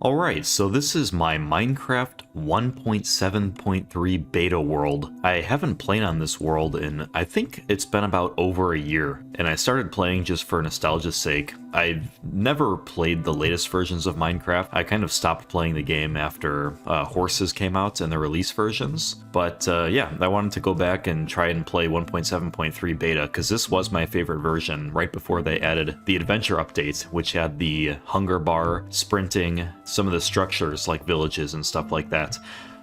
Alright, so this is my Minecraft 1.7.3 beta world. I haven't played on this world in, I think it's been about over a year, and I started playing just for nostalgia's sake. I've never played the latest versions of Minecraft. I kind of stopped playing the game after Horses came out and the release versions. But yeah, I wanted to go back and try and play 1.7.3 beta, because this was my favorite version right before they added the adventure update, which had the hunger bar, sprinting, some of the structures like villages and stuff like that.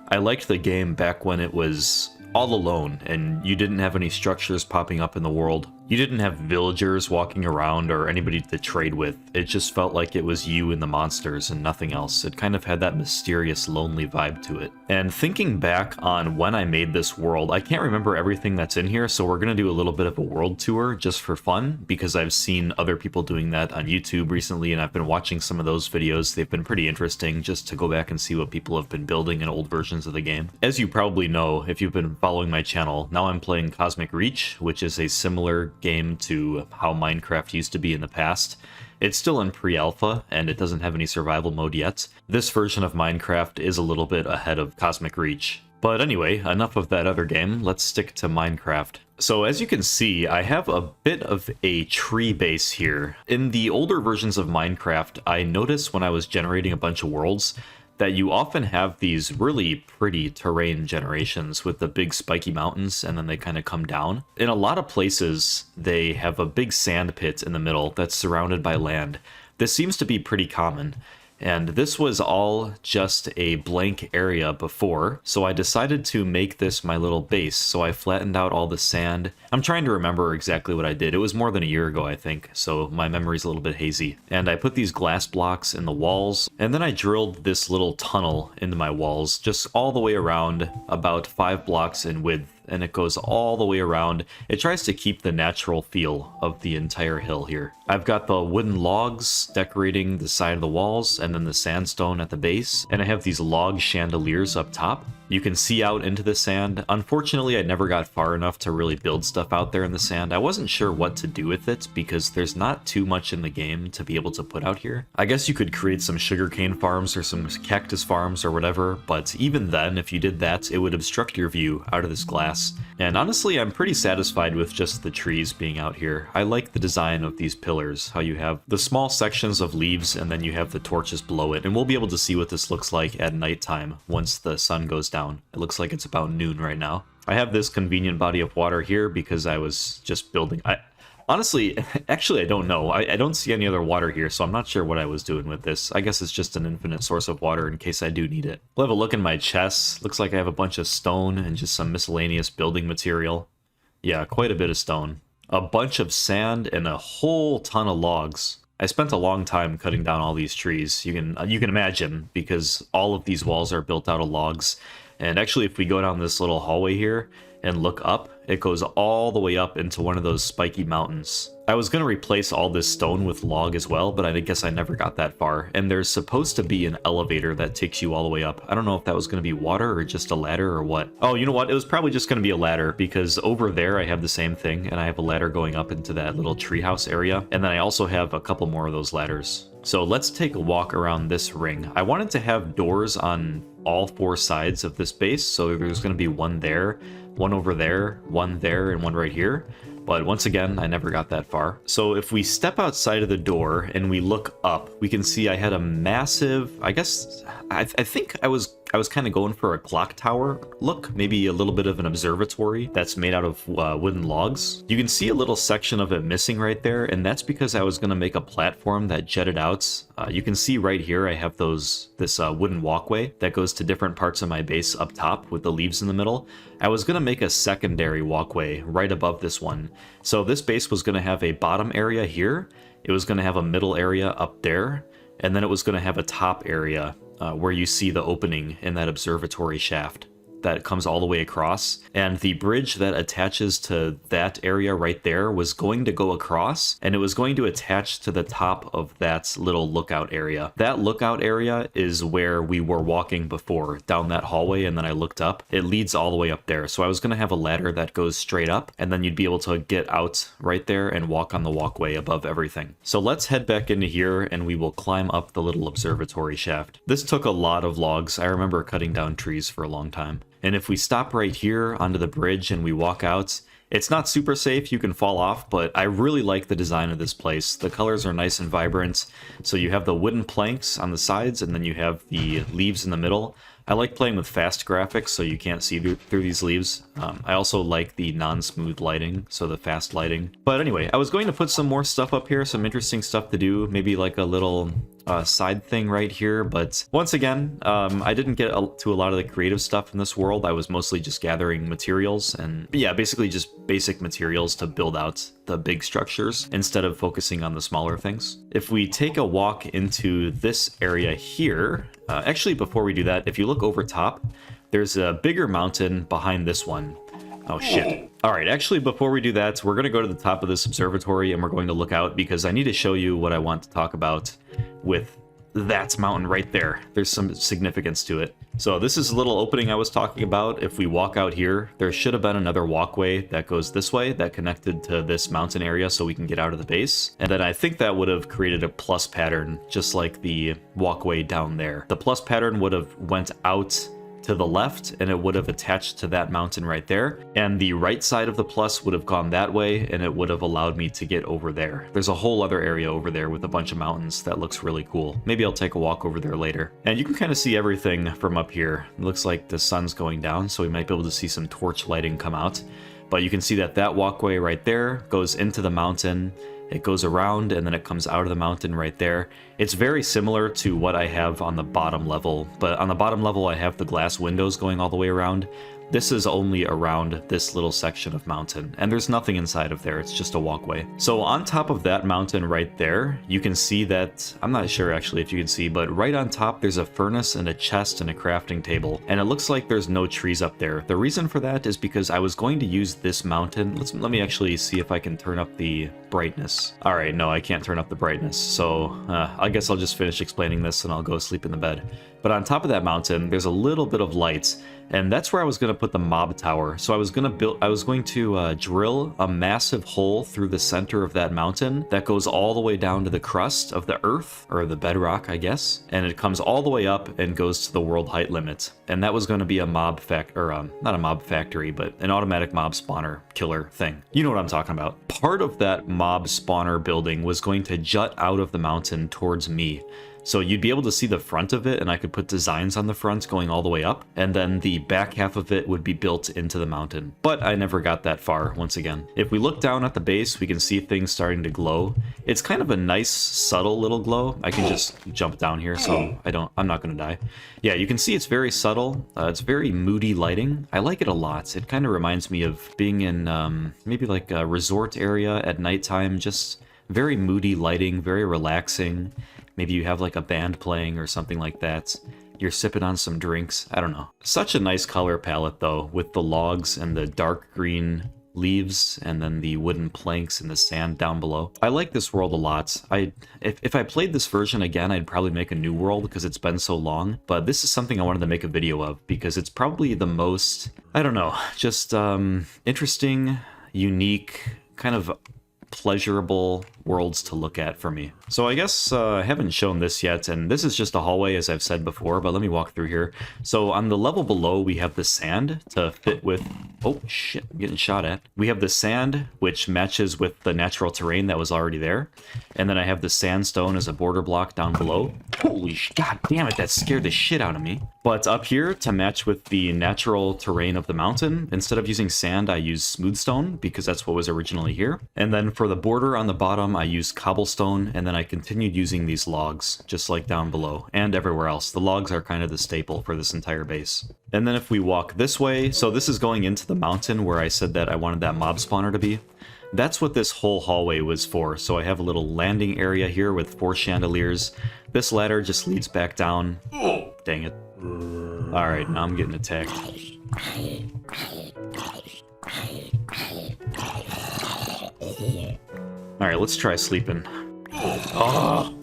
I liked the game back when it was all alone and you didn't have any structures popping up in the world. You didn't have villagers walking around or anybody to trade with. It just felt like it was you and the monsters and nothing else. It kind of had that mysterious, lonely vibe to it. And thinking back on when I made this world, I can't remember everything that's in here, so we're going to do a little bit of a world tour just for fun, because I've seen other people doing that on YouTube recently, and I've been watching some of those videos. They've been pretty interesting just to go back and see what people have been building in old versions of the game. As you probably know, if you've been following my channel, now I'm playing Cosmic Reach, which is a similar game to how Minecraft used to be in the past. It's still in pre-alpha, and it doesn't have any survival mode yet. This version of Minecraft is a little bit ahead of Cosmic Reach. But anyway, enough of that other game, let's stick to Minecraft. So as you can see, I have a bit of a tree base here. In the older versions of Minecraft, I noticed when I was generating a bunch of worlds that you often have these really pretty terrain generations with the big spiky mountains, and then they kind of come down. In a lot of places, they have a big sand pit in the middle that's surrounded by land. This seems to be pretty common. And this was all just a blank area before, so I decided to make this my little base. So I flattened out all the sand. I'm trying to remember exactly what I did. It was more than a year ago, I think, so my memory's a little bit hazy. And I put these glass blocks in the walls, and then I drilled this little tunnel into my walls, just all the way around, about 5 blocks in width. And it goes all the way around. It tries to keep the natural feel of the entire hill here. I've got the wooden logs decorating the side of the walls, and then the sandstone at the base, and I have these log chandeliers up top. You can see out into the sand. Unfortunately, I never got far enough to really build stuff out there in the sand. I wasn't sure what to do with it because there's not too much in the game to be able to put out here. I guess you could create some sugarcane farms or some cactus farms or whatever, but even then, if you did that, it would obstruct your view out of this glass. And honestly, I'm pretty satisfied with just the trees being out here. I like the design of these pillars, how you have the small sections of leaves and then you have the torches below it. And we'll be able to see what this looks like at nighttime once the sun goes down. It looks like it's about noon right now. I have this convenient body of water here because I was just building. Honestly, actually, I don't know. I don't see any other water here, so I'm not sure what I was doing with this. I guess it's just an infinite source of water in case I do need it. We'll have a look in my chest. Looks like I have a bunch of stone and just some miscellaneous building material. Yeah, quite a bit of stone. A bunch of sand and a whole ton of logs. I spent a long time cutting down all these trees. You can imagine, because all of these walls are built out of logs. And actually, if we go down this little hallway here and look up, it goes all the way up into one of those spiky mountains. I was going to replace all this stone with log as well, but I guess I never got that far. And there's supposed to be an elevator that takes you all the way up. I don't know if that was going to be water or just a ladder or what. Oh, you know what? It was probably just going to be a ladder, because over there I have the same thing, and I have a ladder going up into that little treehouse area. And then I also have a couple more of those ladders. So let's take a walk around this ring. I wanted to have doors on all 4 sides of this base, so there's going to be one there, one over there, one there, and one right here. But once again, I never got that far. So if we step outside of the door and we look up, we can see I had a massive, I think I was kind of going for a clock tower look, maybe a little bit of an observatory that's made out of wooden logs. You can see a little section of it missing right there, and that's because I was going to make a platform that jetted out. You can see right here I have this wooden walkway that goes to different parts of my base up top with the leaves in the middle. I was going to make a secondary walkway right above this one. So this base was going to have a bottom area here, it was going to have a middle area up there, and then it was going to have a top area where you see the opening in that observatory shaft. that comes all the way across, and the bridge that attaches to that area right there was going to go across, and it was going to attach to the top of that little lookout area. That lookout area is where we were walking before, down that hallway, and then I looked up. It leads all the way up there, so I was going to have a ladder that goes straight up, and then you'd be able to get out right there and walk on the walkway above everything. So let's head back into here, and we will climb up the little observatory shaft. This took a lot of logs. I remember cutting down trees for a long time. And if we stop right here onto the bridge and we walk out, it's not super safe, you can fall off, but I really like the design of this place. The colors are nice and vibrant. So you have the wooden planks on the sides, and then you have the leaves in the middle. I like playing with fast graphics so you can't see through these leaves. I also like the non-smooth lighting, so the fast lighting. But anyway, I was going to put some more stuff up here, some interesting stuff to do, maybe like a little side thing right here, but once again, I didn't get to a lot of the creative stuff in this world. I was mostly just gathering materials and yeah, basically just basic materials to build out the big structures instead of focusing on the smaller things. If we take a walk into this area here, actually before we do that, if you look over top, there's a bigger mountain behind this one. Oh shit. Alright, actually before we do that, we're going to go to the top of this observatory and we're going to look out because I need to show you what I want to talk about with that mountain right there. There's some significance to it. So this is a little opening I was talking about. If we walk out here, there should have been another walkway that goes this way that connected to this mountain area so we can get out of the base. And then I think that would have created a plus pattern, just like the walkway down there. The plus pattern would have went out to the left and it would have attached to that mountain right there, and the right side of the plus would have gone that way and it would have allowed me to get over there. There's a whole other area over there with a bunch of mountains that looks really cool. Maybe I'll take a walk over there later. And you can kind of see everything from up here. It looks like the sun's going down, so we might be able to see some torch lighting come out. But you can see that that walkway right there goes into the mountain. It goes around and then it comes out of the mountain right there. It's very similar to what I have on the bottom level, but on the bottom level I have the glass windows going all the way around. This is only around this little section of mountain, and there's nothing inside of there, it's just a walkway. So on top of that mountain right there, you can see that, I'm not sure actually if you can see, but right on top there's a furnace and a chest and a crafting table, and it looks like there's no trees up there. The reason for that is because I was going to use this mountain. Let me actually see if I can turn up the brightness. Alright, no, I can't turn up the brightness, so I guess I'll just finish explaining this and I'll go sleep in the bed. But on top of that mountain, there's a little bit of light, and that's where I was going to put the mob tower. So I was going to drill a massive hole through the center of that mountain that goes all the way down to the crust of the earth, or the bedrock, I guess. And it comes all the way up and goes to the world height limit. And that was going to be a mob not a mob factory, but an automatic mob spawner killer thing. You know what I'm talking about. Part of that mob spawner building was going to jut out of the mountain towards me. So you'd be able to see the front of it, and I could put designs on the front going all the way up, and then the back half of it would be built into the mountain. But I never got that far, once again. If we look down at the base, we can see things starting to glow. It's kind of a nice, subtle little glow. I can just jump down here, so I'm not gonna die. Yeah, you can see it's very subtle. It's very moody lighting. I like it a lot. It kind of reminds me of being in maybe like a resort area at nighttime, just very moody lighting, very relaxing. Maybe you have like a band playing or something like that. You're sipping on some drinks. I don't know. Such a nice color palette though, with the logs and the dark green leaves and then the wooden planks and the sand down below. I like this world a lot. If I played this version again, I'd probably make a new world because it's been so long. But this is something I wanted to make a video of because it's probably the most, I don't know, just interesting, unique, kind of pleasurable worlds to look at for me. So I guess I haven't shown this yet, and this is just a hallway as I've said before, but let me walk through here. So on the level below we have the sand to fit with, oh shit, I'm getting shot at. We have the sand which matches with the natural terrain that was already there, and then I have the sandstone as a border block down below. Holy god damn it, that scared the shit out of me. But up here, to match with the natural terrain of the mountain, instead of using sand I use smooth stone because that's what was originally here. And then for the border on the bottom I used cobblestone, and then I continued using these logs, just like down below, and everywhere else. The logs are kind of the staple for this entire base. And then if we walk this way, so this is going into the mountain where I said that I wanted that mob spawner to be. That's what this whole hallway was for. So I have a little landing area here with 4 chandeliers. This ladder just leads back down. Dang it. Alright, now I'm getting attacked. Alright, let's try sleeping. Oh.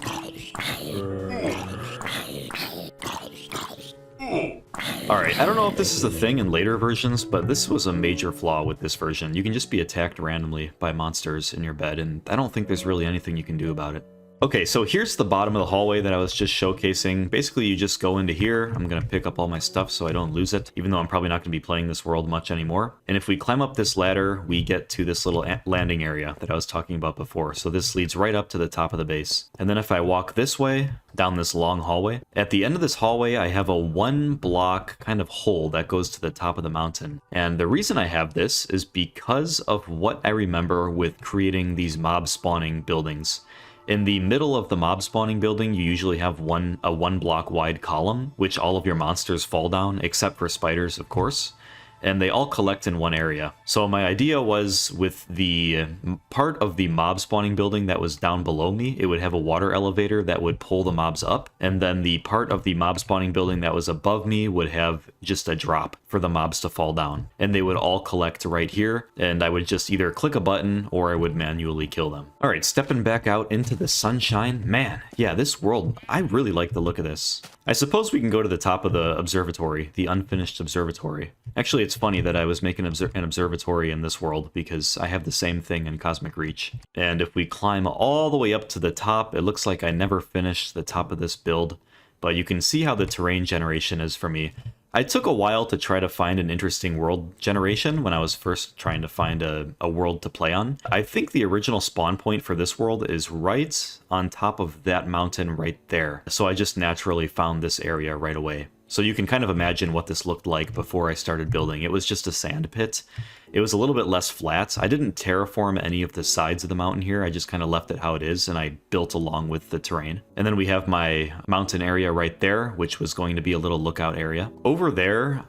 Alright, I don't know if this is a thing in later versions, but this was a major flaw with this version. You can just be attacked randomly by monsters in your bed, and I don't think there's really anything you can do about it. Okay, so here's the bottom of the hallway that I was just showcasing. Basically, you just go into here. I'm going to pick up all my stuff so I don't lose it, even though I'm probably not going to be playing this world much anymore. And if we climb up this ladder, we get to this little landing area that I was talking about before. So this leads right up to the top of the base. And then if I walk this way, down this long hallway, at the end of this hallway, I have a 1-block kind of hole that goes to the top of the mountain. And the reason I have this is because of what I remember with creating these mob spawning buildings. In the middle of the mob spawning building, you usually have a 1-block wide column, which all of your monsters fall down, except for spiders, of course. And they all collect in one area. So my idea was with the part of the mob spawning building that was down below me, it would have a water elevator that would pull the mobs up. And then the part of the mob spawning building that was above me would have just a drop for the mobs to fall down. And they would all collect right here. And I would just either click a button or I would manually kill them. All right, stepping back out into the sunshine. Man, yeah, this world, I really like the look of this. I suppose we can go to the top of the observatory, the unfinished observatory. Actually, it's funny that I was making an observatory in this world because I have the same thing in Cosmic Reach. And if we climb all the way up to the top, it looks like I never finished the top of this build, but you can see how the terrain generation is for me. I took a while to try to find an interesting world generation when I was first trying to find a world to play on. I think the original spawn point for this world is right on top of that mountain right there. So I just naturally found this area right away. So you can kind of imagine what this looked like before I started building. It was just a sand pit. It was a little bit less flat. I didn't terraform any of the sides of the mountain here. I just kind of left it how it is, and I built along with the terrain. And then we have my mountain area right there, which was going to be a little lookout area. Over there,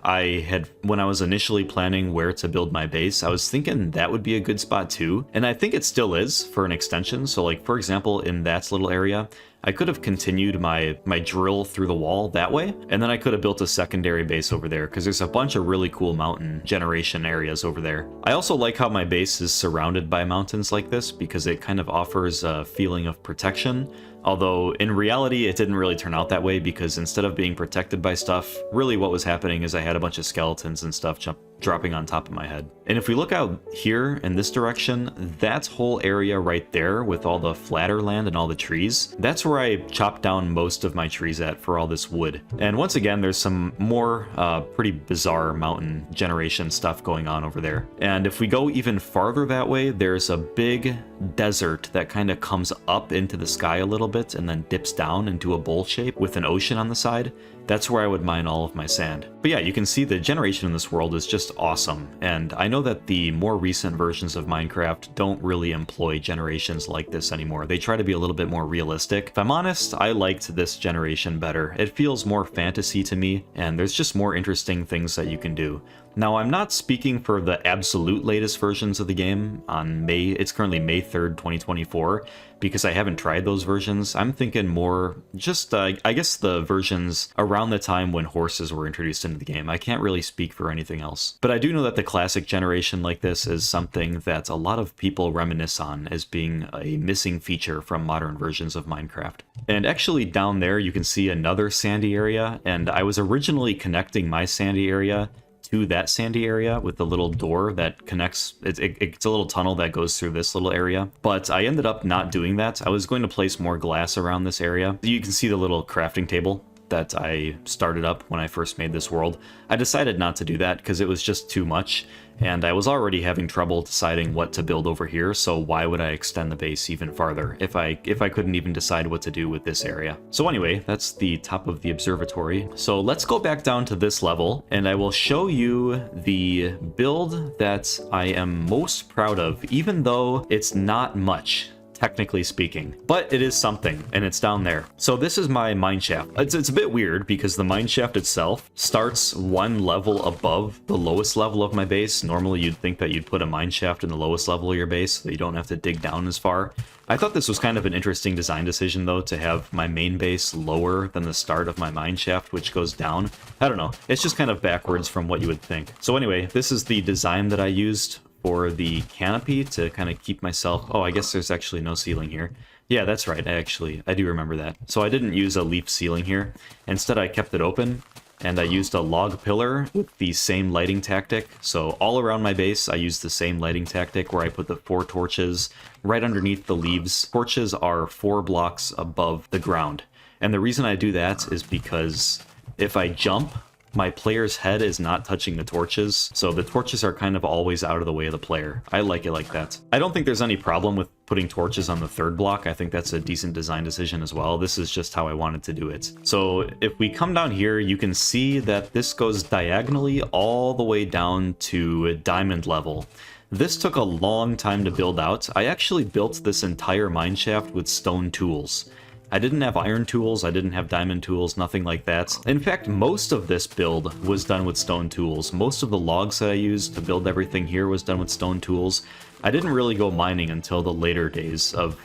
when I was initially planning where to build my base, I was thinking that would be a good spot too. And I think it still is for an extension. So like, for example, in that little area, I could have continued my drill through the wall that way, and then I could have built a secondary base over there, because there's a bunch of really cool mountain generation areas over there. I also like how my base is surrounded by mountains like this, because it kind of offers a feeling of protection. Although in reality, it didn't really turn out that way, because instead of being protected by stuff, really what was happening is I had a bunch of skeletons and stuff dropping on top of my head. And if we look out here in this direction, that whole area right there with all the flatter land and all the trees, that's where I chopped down most of my trees at for all this wood. And once again, there's some more pretty bizarre mountain generation stuff going on over there. And if we go even farther that way, there's a big desert that kind of comes up into the sky a little bit and then dips down into a bowl shape with an ocean on the side. That's where I would mine all of my sand. But yeah, you can see the generation in this world is just awesome, and I know that the more recent versions of Minecraft don't really employ generations like this anymore. They try to be a little bit more realistic. If I'm honest, I liked this generation better. It feels more fantasy to me, and there's just more interesting things that you can do. Now, I'm not speaking for the absolute latest versions of the game on it's currently May 3rd, 2024, because I haven't tried those versions. I'm thinking more just, I guess the versions around the time when horses were introduced into the game. I can't really speak for anything else. But I do know that the classic generation like this is something that a lot of people reminisce on as being a missing feature from modern versions of Minecraft. And actually down there, you can see another sandy area, and I was originally connecting my sandy area to that sandy area with the little door that connects. It's a little tunnel that goes through this little area, but I ended up not doing that. I was going to place more glass around this area. You can see the little crafting table that I started up when I first made this world. I decided not to do that because it was just too much, and I was already having trouble deciding what to build over here, so why would I extend the base even farther if I couldn't even decide what to do with this area? So anyway, that's the top of the observatory. So let's go back down to this level, and I will show you the build that I am most proud of, even though it's not much. technically speaking. But it is something, and it's down there. So this is my mine shaft. It's a bit weird because the mine shaft itself starts one level above the lowest level of my base. Normally you'd think that you'd put a mine shaft in the lowest level of your base so you don't have to dig down as far. I thought this was kind of an interesting design decision though, to have my main base lower than the start of my mine shaft, which goes down. I don't know, it's just kind of backwards from what you would think. So anyway, this is the design that I used for the canopy to kind of keep myself... Oh, I guess there's actually no ceiling here. Yeah, that's right, I do remember that. So I didn't use a leaf ceiling here. Instead, I kept it open, and I used a log pillar with the same lighting tactic. So all around my base, I used the same lighting tactic where I put the 4 torches right underneath the leaves. Torches are 4 blocks above the ground. And the reason I do that is because if I jump, my player's head is not touching the torches, so the torches are kind of always out of the way of the player. I like it like that. I don't think there's any problem with putting torches on the 3rd block. I think that's a decent design decision as well. This is just how I wanted to do it. So if we come down here, you can see that this goes diagonally all the way down to diamond level. This took a long time to build out. I actually built this entire mineshaft with stone tools. I didn't have iron tools, I didn't have diamond tools, nothing like that. In fact, most of this build was done with stone tools. Most of the logs that I used to build everything here was done with stone tools. I didn't really go mining until the later days of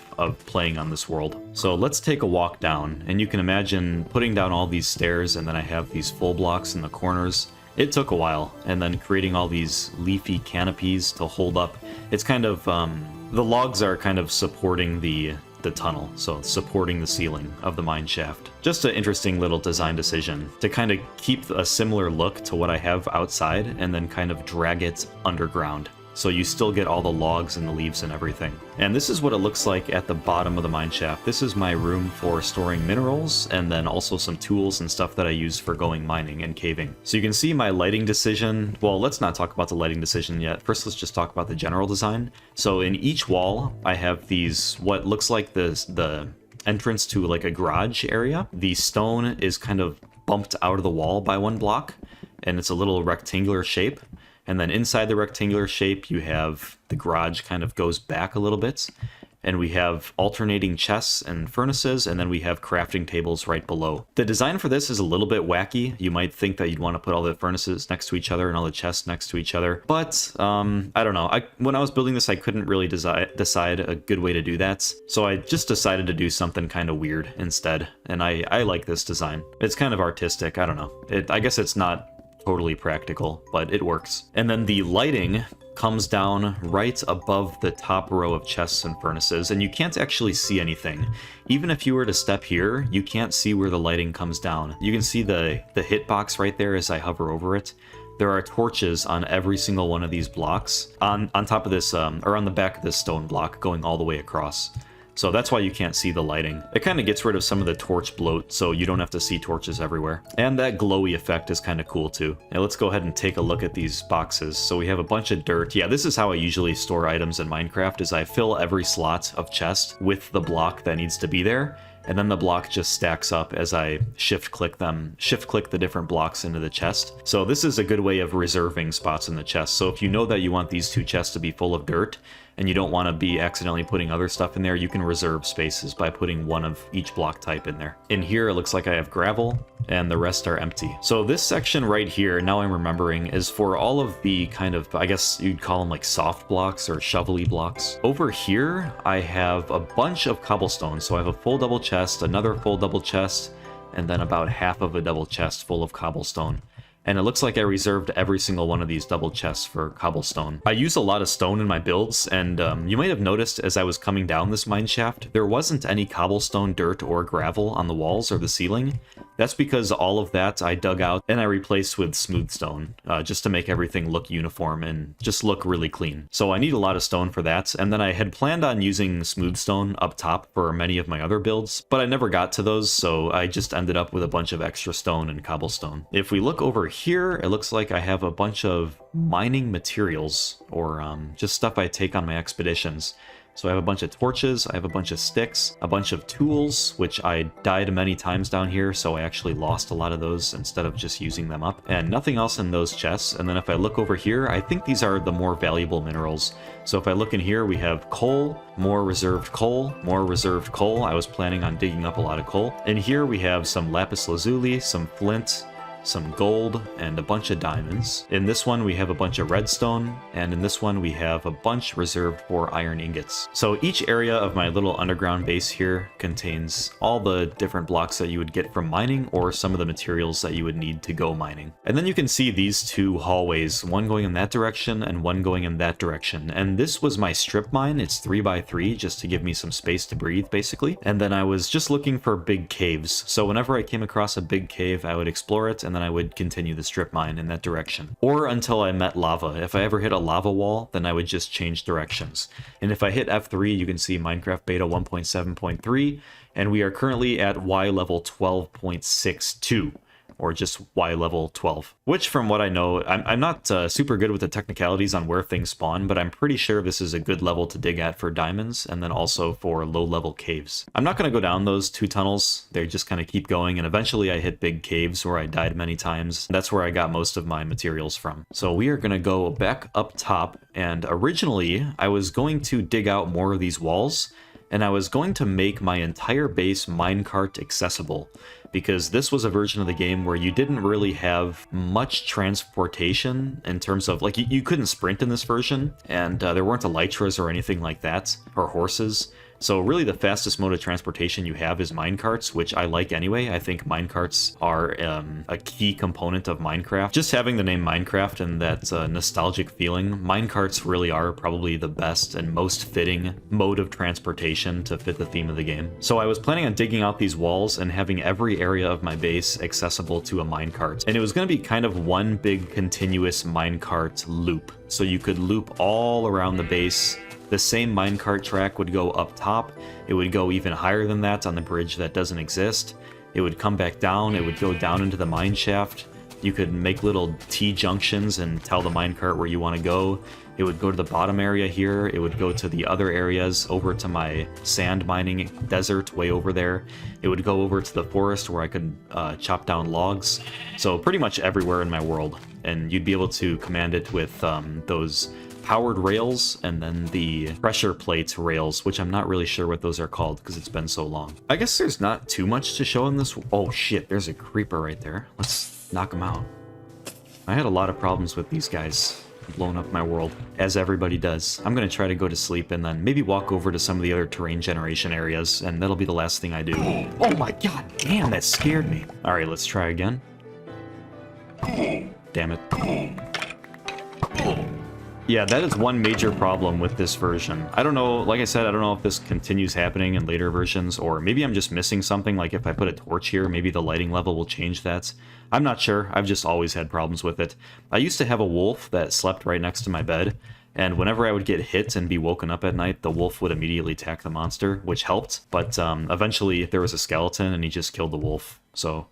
playing on this world. So let's take a walk down, and you can imagine putting down all these stairs, and then I have these full blocks in the corners. It took a while, and then creating all these leafy canopies to hold up. It's kind of, the logs are kind of supporting the tunnel, so supporting the ceiling of the mine shaft. Just an interesting little design decision to kind of keep a similar look to what I have outside and then kind of drag it underground. So you still get all the logs and the leaves and everything. And this is what it looks like at the bottom of the mine shaft. This is my room for storing minerals and then also some tools and stuff that I use for going mining and caving. So you can see my lighting decision. Well, let's not talk about the lighting decision yet. First, let's just talk about the general design. So in each wall, I have these, what looks like the entrance to like a garage area. The stone is kind of bumped out of the wall by 1 block, and it's a little rectangular shape. And then inside the rectangular shape, you have the garage kind of goes back a little bit. And we have alternating chests and furnaces, and then we have crafting tables right below. The design for this is a little bit wacky. You might think that you'd want to put all the furnaces next to each other and all the chests next to each other. But, I don't know. When I was building this, I couldn't really decide a good way to do that. So I just decided to do something kind of weird instead. And I like this design. It's kind of artistic. I don't know. I guess it's not totally practical, but it works. And then the lighting comes down right above the top row of chests and furnaces, and you can't actually see anything. Even if you were to step here, you can't see where the lighting comes down. You can see the hitbox right there as I hover over it. There are torches on every single one of these blocks, on top of this, or on the back of this stone block, going all the way across. So that's why you can't see the lighting. It kind of gets rid of some of the torch bloat, so you don't have to see torches everywhere. And that glowy effect is kind of cool too. Now let's go ahead and take a look at these boxes. So we have a bunch of dirt. Yeah, this is how I usually store items in Minecraft, is I fill every slot of chest with the block that needs to be there. And then the block just stacks up as I shift click the different blocks into the chest. So this is a good way of reserving spots in the chest. So if you know that you want these 2 chests to be full of dirt, and you don't want to be accidentally putting other stuff in there, you can reserve spaces by putting 1 of each block type in there. In here, it looks like I have gravel, and the rest are empty. So this section right here, now I'm remembering, is for all of the kind of, I guess you'd call them like soft blocks or shovelly blocks. Over here, I have a bunch of cobblestone. So I have a full double chest, another full double chest, and then about half of a double chest full of cobblestone. And it looks like I reserved every single one of these double chests for cobblestone. I use a lot of stone in my builds, and you might have noticed as I was coming down this mine shaft, there wasn't any cobblestone, dirt, or gravel on the walls or the ceiling. That's because all of that I dug out and I replaced with smooth stone, just to make everything look uniform and just look really clean. So I need a lot of stone for that, and then I had planned on using smooth stone up top for many of my other builds, but I never got to those, so I just ended up with a bunch of extra stone and cobblestone. If we look over here, it looks like I have a bunch of mining materials, or just stuff I take on my expeditions. So I have a bunch of torches, I have a bunch of sticks, a bunch of tools, which I died many times down here, so I actually lost a lot of those instead of just using them up, and nothing else in those chests. And then if I look over here, I think these are the more valuable minerals. So if I look in here, we have coal, more reserved coal, more reserved coal. I was planning on digging up a lot of coal. In here we have some lapis lazuli, some flint, some gold, and a bunch of diamonds. In this one we have a bunch of redstone, and in this one we have a bunch reserved for iron ingots. So each area of my little underground base here contains all the different blocks that you would get from mining, or some of the materials that you would need to go mining. And then you can see these two hallways, one going in that direction and one going in that direction. And this was my strip mine. It's 3x3 just to give me some space to breathe, basically. And then I was just looking for big caves. So whenever I came across a big cave, I would explore it, and then I would continue the strip mine in that direction. Or until I met lava. If I ever hit a lava wall, then I would just change directions. And if I hit F3, you can see Minecraft Beta 1.7.3, and we are currently at Y level 12.62. Or just Y level 12. Which, from what I know, I'm not super good with the technicalities on where things spawn, but I'm pretty sure this is a good level to dig at for diamonds, and then also for low-level caves. I'm not going to go down those two tunnels. They just kind of keep going, and eventually I hit big caves where I died many times. That's where I got most of my materials from. So we are going to go back up top, and originally I was going to dig out more of these walls, and I was going to make my entire base minecart accessible, because this was a version of the game where you didn't really have much transportation in terms of, like, you couldn't sprint in this version, and there weren't elytras or anything like that, or horses. So really the fastest mode of transportation you have is minecarts, which I like anyway. I think minecarts are a key component of Minecraft. Just having the name Minecraft and that nostalgic feeling, minecarts really are probably the best and most fitting mode of transportation to fit the theme of the game. So I was planning on digging out these walls and having every area of my base accessible to a minecart. And it was going to be kind of one big continuous minecart loop. So you could loop all around the base. The same minecart track would go up top. It would go even higher than that on the bridge that doesn't exist. It would come back down. It would go down into the mine shaft. You could make little T-junctions and tell the minecart where you want to go. It would go to the bottom area here. It would go to the other areas, over to my sand mining desert way over there. It would go over to the forest where I could chop down logs. So pretty much everywhere in my world. And you'd be able to command it with those powered rails, and then the pressure plate rails, which I'm not really sure what those are called because it's been so long. I guess there's not too much to show in this. Oh shit, there's a creeper right there. Let's knock him out. I had a lot of problems with these guys blowing up my world, as everybody does. I'm gonna try to go to sleep and then maybe walk over to some of the other terrain generation areas, and that'll be the last thing I do. Oh my god, damn, that scared me. All right, let's try again. Damn it. Yeah, that is one major problem with this version. I don't know, like I said, I don't know if this continues happening in later versions, or maybe I'm just missing something, like if I put a torch here, maybe the lighting level will change that. I'm not sure, I've just always had problems with it. I used to have a wolf that slept right next to my bed, and whenever I would get hit and be woken up at night, the wolf would immediately attack the monster, which helped, but eventually there was a skeleton and he just killed the wolf, so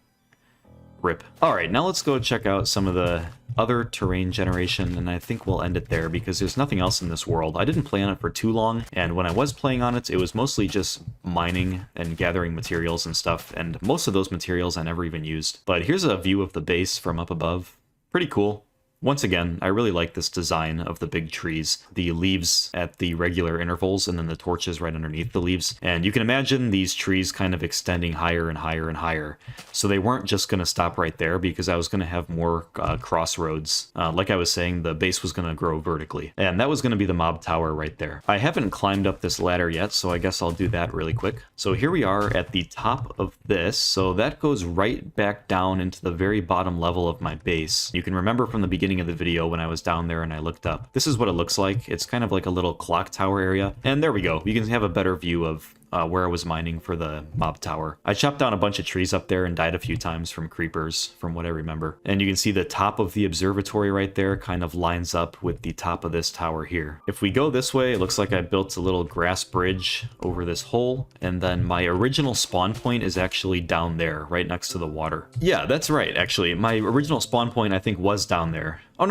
rip. Alright, now let's go check out some of the other terrain generation, and I think we'll end it there because there's nothing else in this world. I didn't play on it for too long, and when I was playing on it, it was mostly just mining and gathering materials and stuff, and most of those materials I never even used. But here's a view of the base from up above. Pretty cool. Once again, I really like this design of the big trees, the leaves at the regular intervals, and then the torches right underneath the leaves. And you can imagine these trees kind of extending higher and higher and higher. So they weren't just going to stop right there, because I was going to have more crossroads. Like I was saying, the base was going to grow vertically. And that was going to be the mob tower right there. I haven't climbed up this ladder yet, so I guess I'll do that really quick. So here we are at the top of this. So that goes right back down into the very bottom level of my base. You can remember from the beginning of the video when I was down there and I looked up. This is what it looks like. It's kind of like a little clock tower area. And there we go. You can have a better view of where I was mining for the mob tower. I chopped down a bunch of trees up there and died a few times from creepers, from what I remember. And you can see the top of the observatory right there kind of lines up with the top of this tower here. If we go this way, it looks like I built a little grass bridge over this hole, and then my original spawn point is actually down there, right next to the water. Yeah, that's right, actually. My original spawn point, I think, was down there. Oh,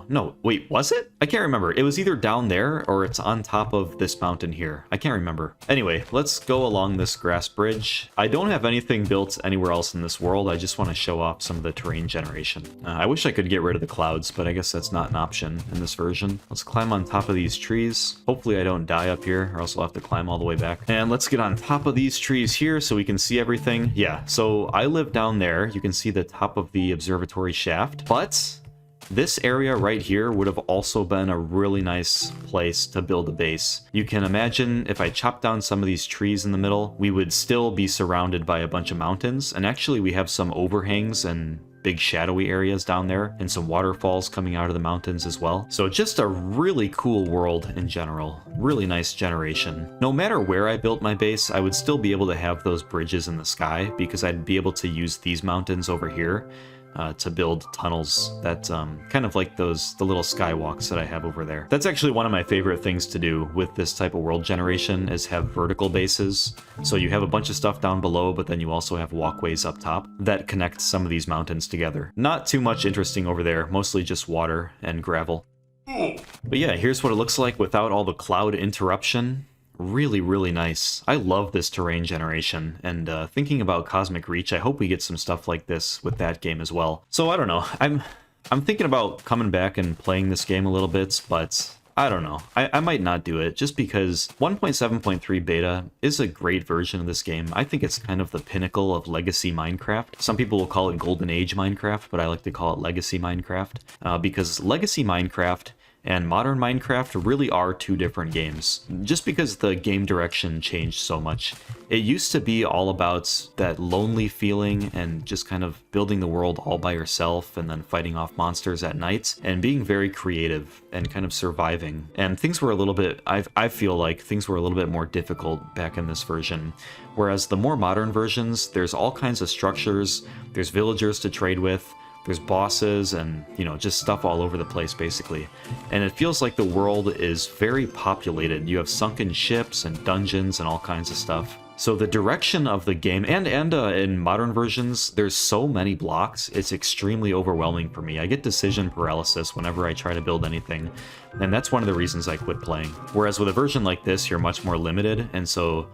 no, wait, was it? I can't remember. It was either down there or it's on top of this mountain here. I can't remember. Anyway, let's go along this grass bridge. I don't have anything built anywhere else in this world. I just want to show off some of the terrain generation. I wish I could get rid of the clouds, but I guess that's not an option in this version. Let's climb on top of these trees. Hopefully I don't die up here, or else I'll have to climb all the way back. And let's get on top of these trees here so we can see everything. Yeah, so I live down there. You can see the top of the observatory shaft, but this area right here would have also been a really nice place to build a base. You can imagine if I chopped down some of these trees in the middle, we would still be surrounded by a bunch of mountains. And actually we have some overhangs and big shadowy areas down there and some waterfalls coming out of the mountains as well. So just a really cool world in general. Really nice generation. No matter where I built my base, I would still be able to have those bridges in the sky because I'd be able to use these mountains over here to build tunnels that kind of like the little skywalks that I have over there. That's actually one of my favorite things to do with this type of world generation is have vertical bases. So you have a bunch of stuff down below, but then you also have walkways up top that connect some of these mountains together. Not too much interesting over there, mostly just water and gravel. But yeah, here's what it looks like without all the cloud interruption. Really, really nice. I love this terrain generation, and thinking about Cosmic Reach, I hope we get some stuff like this with that game as well. So I don't know, I'm thinking about coming back and playing this game a little bit, but I don't know. I might not do it, just because 1.7.3 beta is a great version of this game. I think it's kind of the pinnacle of Legacy Minecraft. Some people will call it Golden Age Minecraft, but I like to call it Legacy Minecraft, because Legacy Minecraft and modern Minecraft really are two different games, just because the game direction changed so much. It used to be all about that lonely feeling and just kind of building the world all by yourself and then fighting off monsters at night and being very creative and kind of surviving. And things were a little bit, I feel like things were a little bit more difficult back in this version. Whereas the more modern versions, there's all kinds of structures, there's villagers to trade with, there's bosses and, you know, just stuff all over the place, basically. And it feels like the world is very populated. You have sunken ships and dungeons and all kinds of stuff. So the direction of the game, and in modern versions, there's so many blocks, it's extremely overwhelming for me. I get decision paralysis whenever I try to build anything, and that's one of the reasons I quit playing. Whereas with a version like this, you're much more limited, and so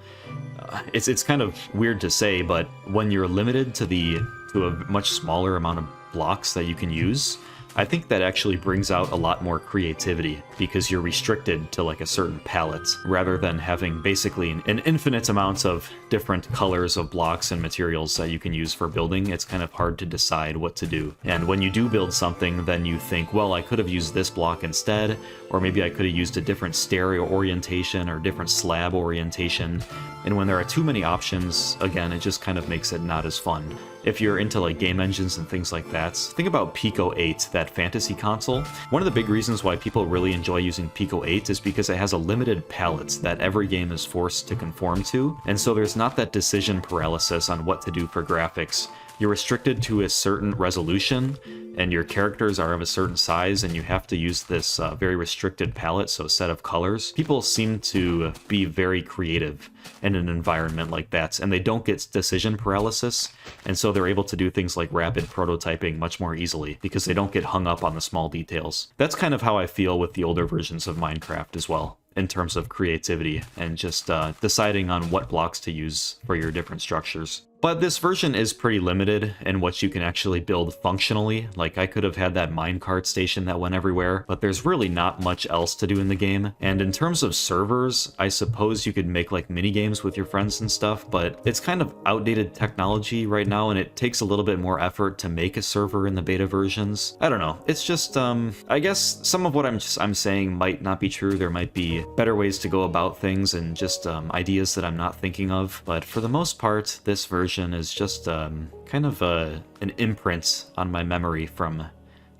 it's kind of weird to say, but when you're limited to a much smaller amount of blocks that you can use, I think that actually brings out a lot more creativity because you're restricted to like a certain palette rather than having basically an infinite amount of different colors of blocks and materials that you can use for building. It's kind of hard to decide what to do. And when you do build something, then you think, well, I could have used this block instead, or maybe I could have used a different stair orientation or different slab orientation. And when there are too many options, again, it just kind of makes it not as fun. If you're into like game engines and things like that, think about Pico 8, that fantasy console. One of the big reasons why people really enjoy using Pico 8 is because it has a limited palette that every game is forced to conform to, and so there's not that decision paralysis on what to do for graphics. You're restricted to a certain resolution, and your characters are of a certain size, and you have to use this very restricted palette, so set of colors. People seem to be very creative in an environment like that, and they don't get decision paralysis, and so they're able to do things like rapid prototyping much more easily, because they don't get hung up on the small details. That's kind of how I feel with the older versions of Minecraft as well, in terms of creativity, and just deciding on what blocks to use for your different structures. But this version is pretty limited in what you can actually build functionally. Like, I could have had that minecart station that went everywhere, but there's really not much else to do in the game. And in terms of servers, I suppose you could make like mini games with your friends and stuff, but it's kind of outdated technology right now, and it takes a little bit more effort to make a server in the beta versions. I don't know. It's just, I guess some of what I'm saying might not be true. There might be better ways to go about things and just ideas that I'm not thinking of. But for the most part, this version is just kind of an imprint on my memory from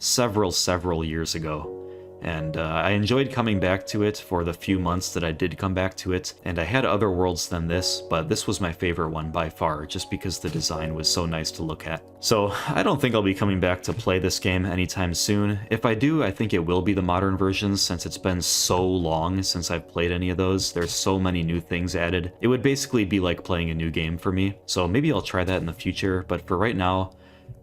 several years ago. And I enjoyed coming back to it for the few months that I did come back to it, and I had other worlds than this, but this was my favorite one by far, just because the design was so nice to look at. So I don't think I'll be coming back to play this game anytime soon. If I do, I think it will be the modern versions, since it's been so long since I've played any of those. There's so many new things added. It would basically be like playing a new game for me, so maybe I'll try that in the future, but for right now,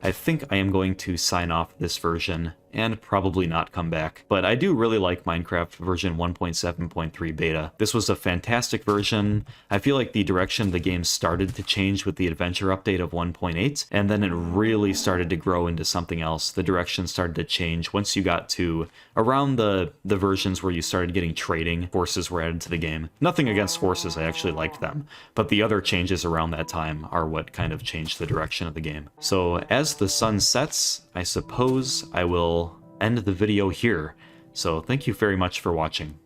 I think I am going to sign off this version and probably not come back. But I do really like Minecraft version 1.7.3 beta. This was a fantastic version. I feel like the direction the game started to change with the adventure update of 1.8, and then it really started to grow into something else. The direction started to change once you got to around the versions where you started getting trading. Horses were added to the game. Nothing against horses, I actually liked them, but the other changes around that time are what kind of changed the direction of the game. So as the sun sets, I suppose I will end the video here. So thank you very much for watching.